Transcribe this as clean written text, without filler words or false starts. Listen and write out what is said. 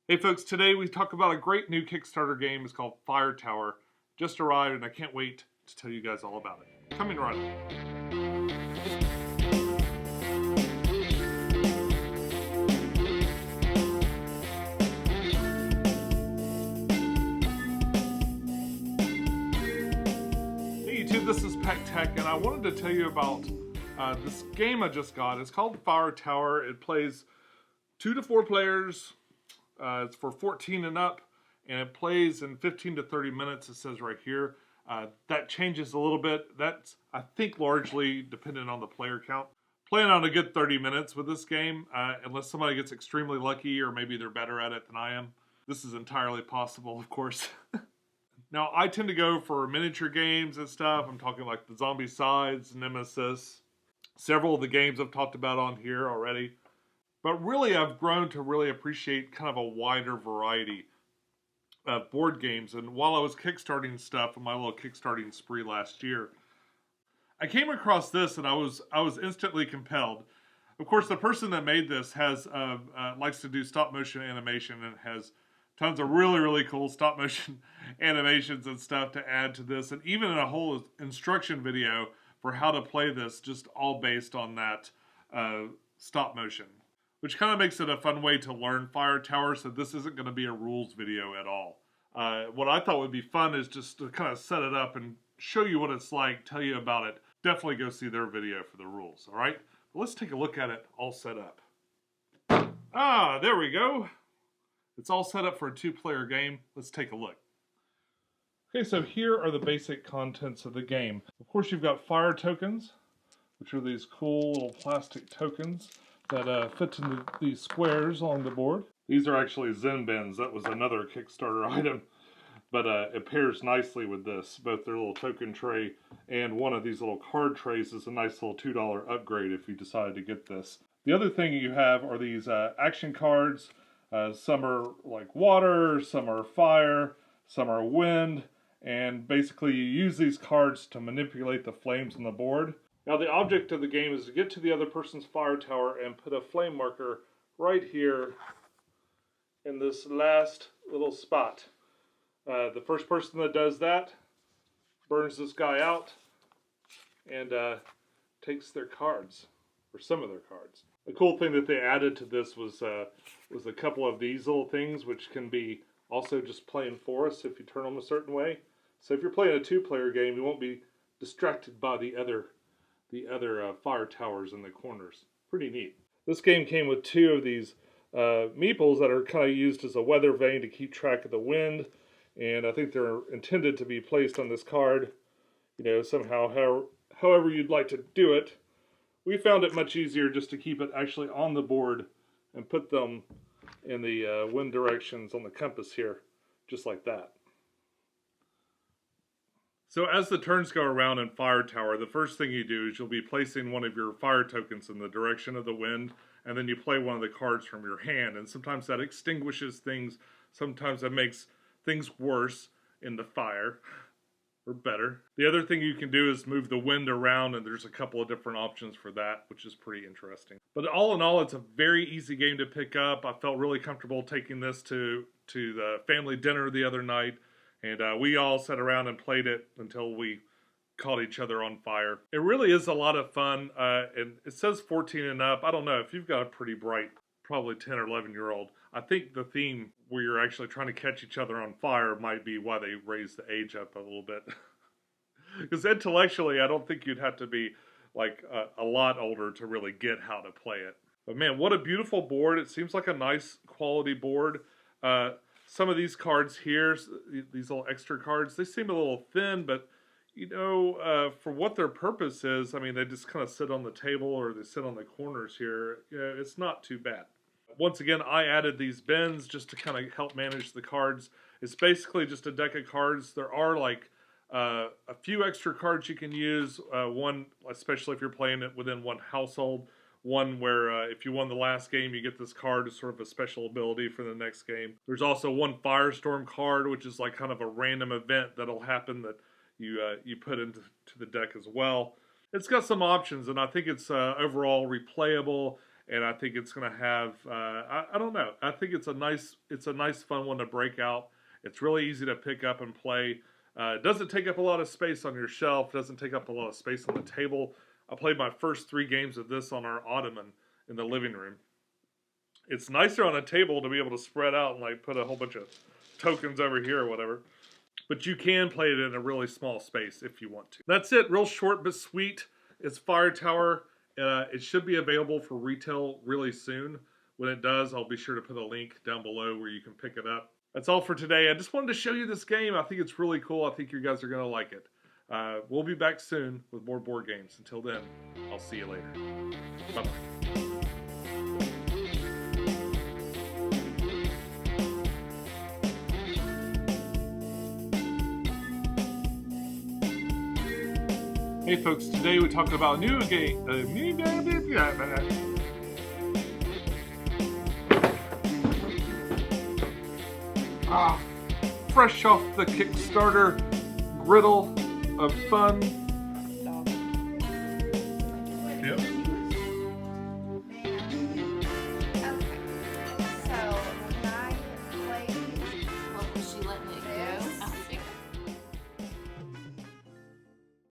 Hey folks, today we talk about a great new Kickstarter game. It's called Fire Tower. Just arrived and I can't wait to tell you guys all about it. Coming right up. Hey YouTube, this is Pecktec and I wanted to tell you about this game I just got. It's called Fire Tower. It plays 2 to 4 players. It's for 14 and up, and it plays in 15 to 30 minutes, it says right here. That changes a little bit. That's, I think, largely dependent on the player count. Playing on a good 30 minutes with this game, unless somebody gets extremely lucky or maybe they're better at it than I am. This is entirely possible, of course. Now, I tend to go for miniature games and stuff. I'm talking like the Zombicides, Nemesis, several of the games I've talked about on here already. But really, I've grown to really appreciate kind of a wider variety of board games. And while I was kickstarting stuff in my little kickstarting spree last year, I came across this and I was instantly compelled. Of course, the person that made this has likes to do stop motion animation and has tons of really cool stop motion animations and stuff to add to this, and even a whole instruction video for how to play this, just all based on that stop motion. Which kind of makes it a fun way to learn Fire Tower, so this isn't going to be a rules video at all. What I thought would be fun is just to kind of set it up and show you what it's like, tell you about it. Definitely go see their video for the rules, alright? Let's take a look at it all set up. Ah, there we go. It's all set up for a 2-player game. Let's take a look. Okay, so here are the basic contents of the game. Of course, you've got fire tokens, which are these cool little plastic tokens that fit into these squares along the board. These are actually Zen bins. That was another Kickstarter item, but it pairs nicely with this. Both their little token tray and one of these little card trays is a nice little $2 upgrade if you decide to get this. The other thing you have are these action cards. Some are like water, some are fire, some are wind, and basically you use these cards to manipulate the flames on the board. Now the object of the game is to get to the other person's fire tower and put a flame marker right here in this last little spot. The first person that does that burns this guy out and takes their cards, or some of their cards. The cool thing that they added to this was a couple of these little things, which can be also just playing for us if you turn them a certain way. So if you're playing a 2-player game, you won't be distracted by the other fire towers in the corners. Pretty neat. This game came with 2 of these meeples that are kind of used as a weather vane to keep track of the wind, and I think they're intended to be placed on this card, you know, somehow, however you'd like to do it. We found it much easier just to keep it actually on the board and put them in the wind directions on the compass here, just like that. So as the turns go around in Fire Tower, the first thing you do is you'll be placing one of your fire tokens in the direction of the wind, and then you play one of the cards from your hand, and sometimes that extinguishes things, sometimes that makes things worse in the fire, or better. The other thing you can do is move the wind around, and there's a couple of different options for that, which is pretty interesting. But all in all, it's a very easy game to pick up. I felt really comfortable taking this to the family dinner the other night. And we all sat around and played it until we caught each other on fire. It really is a lot of fun, and it says 14 and up. I don't know, if you've got a pretty bright, probably 10 or 11-year-old, I think the theme where you're actually trying to catch each other on fire might be why they raised the age up a little bit. Because intellectually, I don't think you'd have to be like a lot older to really get how to play it. But man, what a beautiful board. It seems like a nice quality board. Some of these cards here, these little extra cards, they seem a little thin, but you know, for what their purpose is, I mean, they just kind of sit on the table or they sit on the corners here. You know, it's not too bad. Once again, I added these bins just to kind of help manage the cards. It's basically just a deck of cards. There are like a few extra cards you can use. One, especially if you're playing it within one household. One where if you won the last game, you get this card as sort of a special ability for the next game. There's also one Firestorm card, which is like kind of a random event that'll happen that you put into the deck as well. It's got some options, and I think it's overall replayable. and I think it's going to have I don't know. I think it's a nice fun one to break out. It's really easy to pick up and play. It doesn't take up a lot of space on your shelf. Doesn't take up a lot of space on the table. I played my first 3 games of this on our ottoman in the living room. It's nicer on a table to be able to spread out and like put a whole bunch of tokens over here or whatever. But you can play it in a really small space if you want to. That's it. Real short but sweet. It's Fire Tower. It should be available for retail really soon. When it does, I'll be sure to put a link down below where you can pick it up. That's all for today. I just wanted to show you this game. I think it's really cool. I think you guys are going to like it. We'll be back soon with more board games. Until then, I'll see you later. Bye-bye. Hey folks, today we talk about a new game. Fresh off the Kickstarter griddle of fun.